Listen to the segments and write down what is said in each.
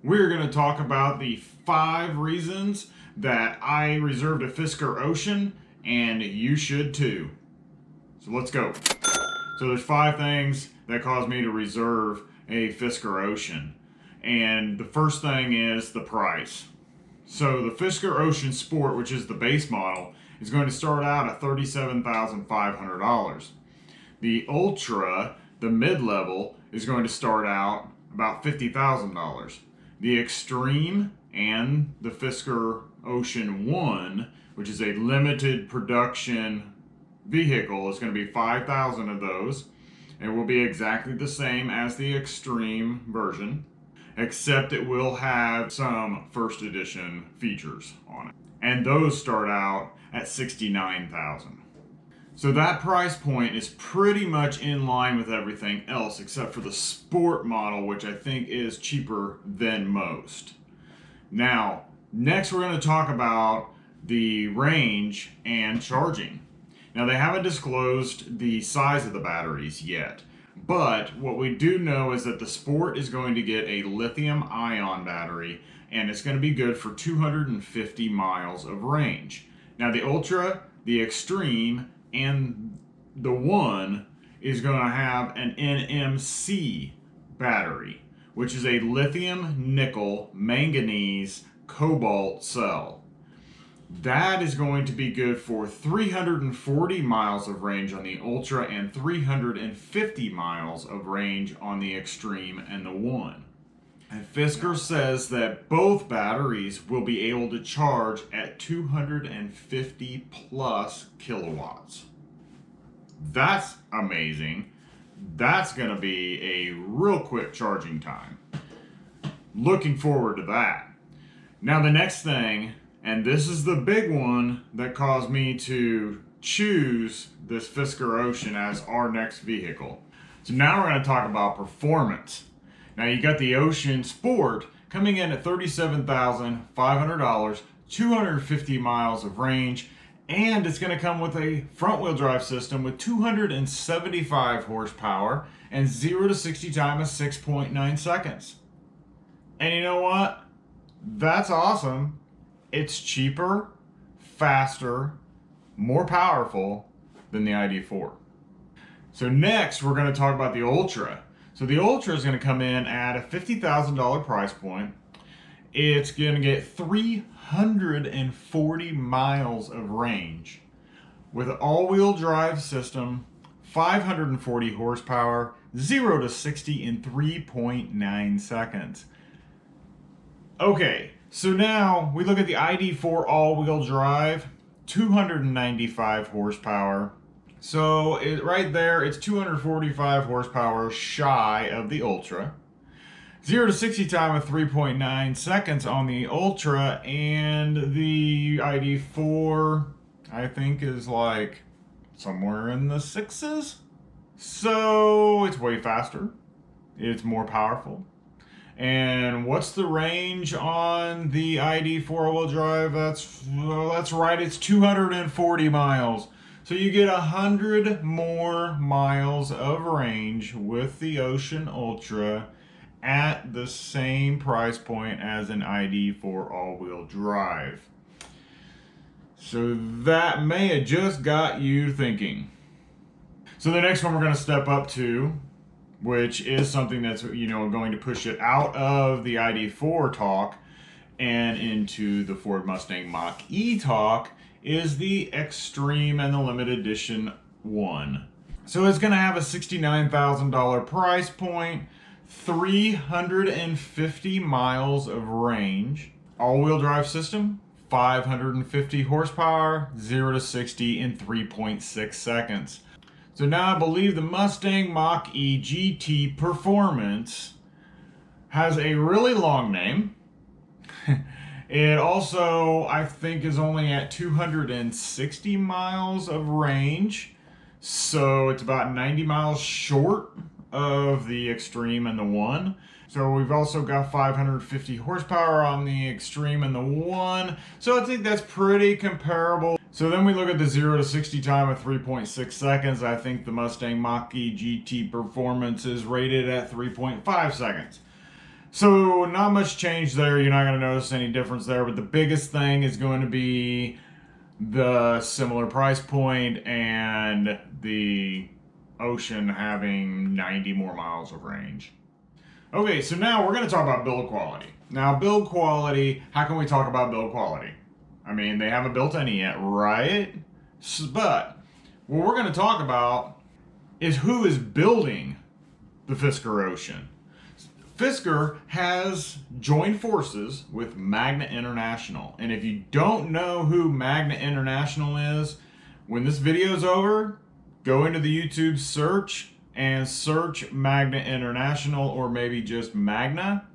we're going to talk about the 5 reasons that I reserved a Fisker Ocean, and you should too. So let's go. So there's 5 things that caused me to reserve a Fisker Ocean. And the first thing is the price. So the Fisker Ocean Sport, which is the base model, is going to start out at $37,500. The Ultra, the mid-level, is going to start out about $50,000. The Extreme and the Fisker Ocean 1, which is a limited production vehicle, is going to be 5,000 of those. It will be exactly the same as the Extreme version, except it will have some first edition features on it. And those start out at $69,000. So that price point is pretty much in line with everything else except for the Sport model, which I think is cheaper than most. Now, next we're going to talk about the range and charging. Now, they haven't disclosed the size of the batteries yet, but what we do know is that the Sport is going to get a lithium-ion battery, and it's going to be good for 250 miles of range. Now, the Ultra, the Extreme, and the 1 is going to have an NMC battery, which is a lithium, nickel, manganese, cobalt cell. That is going to be good for 340 miles of range on the Ultra and 350 miles of range on the Extreme and the 1. And Fisker says that both batteries will be able to charge at 250 plus kilowatts. That's amazing. That's going to be a real quick charging time. Looking forward to that. Now the next thing, and this is the big one that caused me to choose this Fisker Ocean as our next vehicle. So now we're going to talk about performance. Now you got the Ocean Sport coming in at $37,500, 250 miles of range, and it's going to come with a front-wheel drive system with 275 horsepower and 0 to 60 time of 6.9 seconds. And you know what? That's awesome. It's cheaper, faster, more powerful than the ID4. So next we're going to talk about the Ultra. So the Ultra is going to come in at a $50,000 price point. It's going to get 340 miles of range with an all-wheel drive system, 540 horsepower, 0 to 60 in 3.9 seconds. Okay, so now we look at the ID4 all-wheel drive, 295 horsepower. So right there, it's 245 horsepower shy of the Ultra. 0 to 60 time of 3.9 seconds on the Ultra, and the ID4, I think, is like somewhere in the 6s. So it's way faster. It's more powerful. And what's the range on the ID4 all-wheel drive? That's right, it's 240 miles. So you get 100 more miles of range with the Ocean Ultra at the same price point as an ID4 all-wheel drive. So that may have just got you thinking. So the next one we're going to step up to, which is something that's, going to push it out of the ID4 talk and into the Ford Mustang Mach-e talk, is the Extreme and the Limited Edition 1. So it's going to have a $69,000 price point, 350 miles of range, all-wheel drive system, 550 horsepower, 0 to 60 in 3.6 seconds. So now I believe the Mustang Mach-e GT Performance has a really long name. It also, I think, is only at 260 miles of range. So it's about 90 miles short of the Extreme and the 1. So we've also got 550 horsepower on the Extreme and the 1. So I think that's pretty comparable. So then we look at the 0 to 60 time of 3.6 seconds. I think the Mustang Mach-e GT Performance is rated at 3.5 seconds. So not much change there. You're not going to notice any difference there, but the biggest thing is going to be the similar price point and the Ocean having 90 more miles of range. Okay, so now we're going to talk about build quality. Now, build quality, how can we talk about build quality? I mean, they haven't built any yet, right? But what we're going to talk about is who is building the Fisker Ocean. Fisker has joined forces with Magna International. And if you don't know who Magna International is, when this video is over, go into the YouTube search and search Magna International, or maybe just Magna,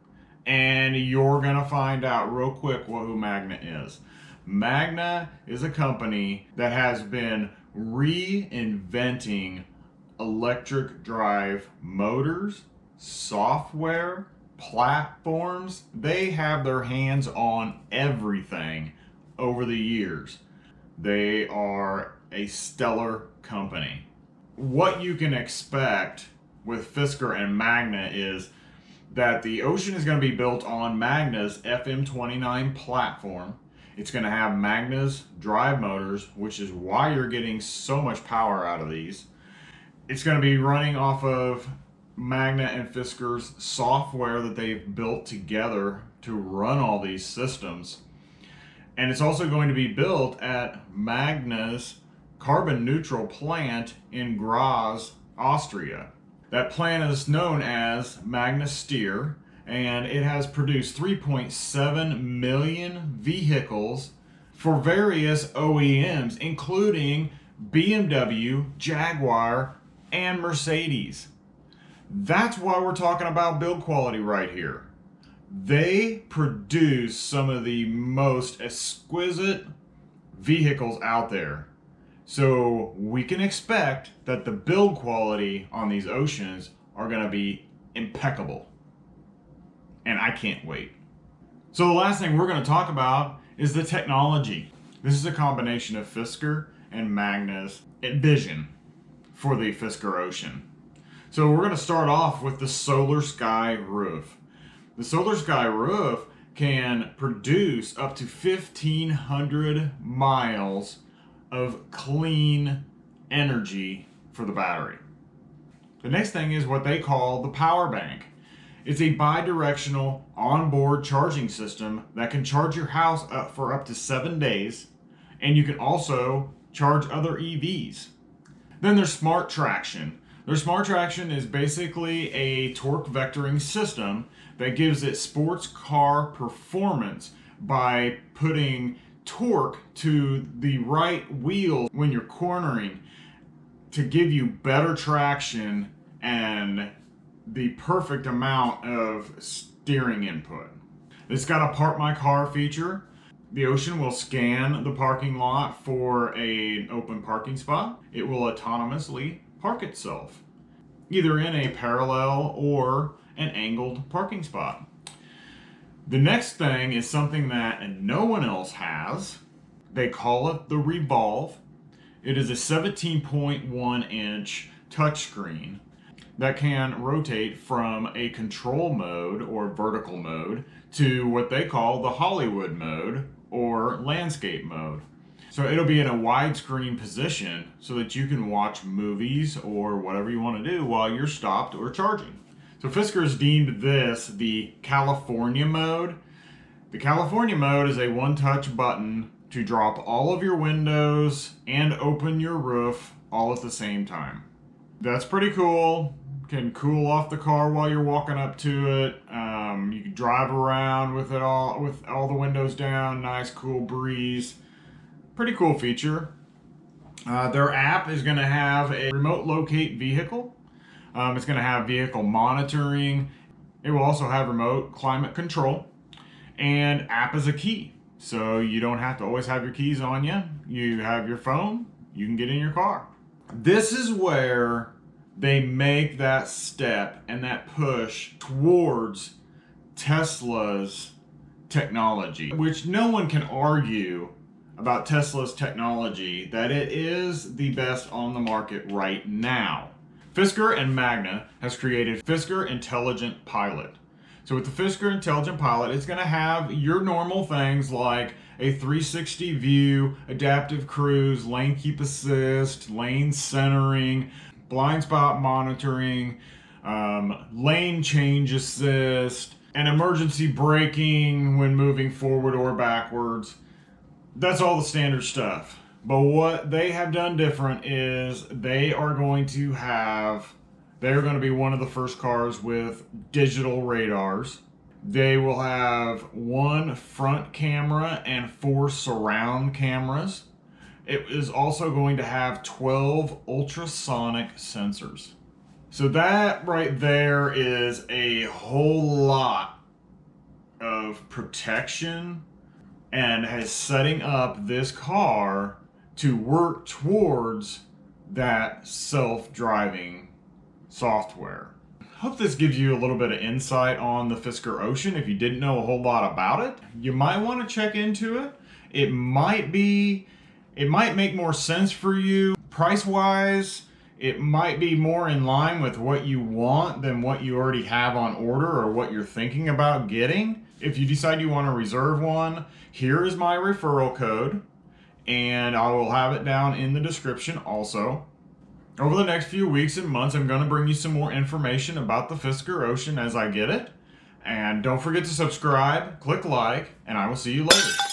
and you're gonna find out real quick who Magna is. Magna is a company that has been reinventing electric drive motors, software, platforms. They have their hands on everything over the years. They are a stellar company. What you can expect with Fisker and Magna is that the Ocean is going to be built on Magna's FM29 platform. It's going to have Magna's drive motors, which is why you're getting so much power out of these. It's going to be running off of Magna and Fisker's software that they've built together to run all these systems. And it's also going to be built at Magna's carbon neutral plant in Graz, Austria. That plant is known as Magna Steyr, and it has produced 3.7 million vehicles for various OEMs, including BMW, Jaguar, and Mercedes. That's why we're talking about build quality right here. They produce some of the most exquisite vehicles out there. So we can expect that the build quality on these Oceans are going to be impeccable. And I can't wait. So the last thing we're going to talk about is the technology. This is a combination of Fisker and Magna's vision for the Fisker Ocean. So we're going to start off with the Solar Sky roof. The Solar Sky roof can produce up to 1,500 miles of clean energy for the battery. The next thing is what they call the power bank. It's a bi-directional onboard charging system that can charge your house up for up to 7 days, and you can also charge other EVs. Then there's Smart Traction. Their Smart Traction is basically a torque vectoring system that gives it sports car performance by putting torque to the right wheel when you're cornering to give you better traction and the perfect amount of steering input. It's got a Park My Car feature. The Ocean will scan the parking lot for an open parking spot. It will autonomously park itself, either in a parallel or an angled parking spot. The next thing is something that no one else has. They call it the Revolve. It is a 17.1 inch touchscreen that can rotate from a control mode or vertical mode to what they call the Hollywood mode or landscape mode. So it'll be in a widescreen position so that you can watch movies or whatever you want to do while you're stopped or charging. So Fisker has deemed this the California mode. The California mode is a one-touch button to drop all of your windows and open your roof all at the same time. That's pretty cool. Can cool off the car while you're walking up to it. You can drive around with all the windows down. Nice cool breeze. Pretty cool feature. Their app is going to have a remote locate vehicle. It's going to have vehicle monitoring. It will also have remote climate control. And app is a key. So you don't have to always have your keys on you. You have your phone. You can get in your car. This is where they make that step and that push towards Tesla's technology, which no one can argue about Tesla's technology, that it is the best on the market right now. Fisker and Magna has created Fisker Intelligent Pilot. So with the Fisker Intelligent Pilot, it's going to have your normal things like a 360 view, adaptive cruise, lane keep assist, lane centering, blind spot monitoring, lane change assist, and emergency braking when moving forward or backwards. That's all the standard stuff. But what they have done different is they're going to be one of the first cars with digital radars. They will have 1 front camera and 4 surround cameras. It is also going to have 12 ultrasonic sensors. So that right there is a whole lot of protection and is setting up this car to work towards that self-driving software. Hope this gives you a little bit of insight on the Fisker Ocean. If you didn't know a whole lot about it, you might want to check into it. It might make more sense for you. Price-wise, it might be more in line with what you want than what you already have on order or what you're thinking about getting. If you decide you want to reserve one, here is my referral code, and I will have it down in the description also. Over the next few weeks and months, I'm going to bring you some more information about the Fisker Ocean as I get it. And don't forget to subscribe, click like, and I will see you later.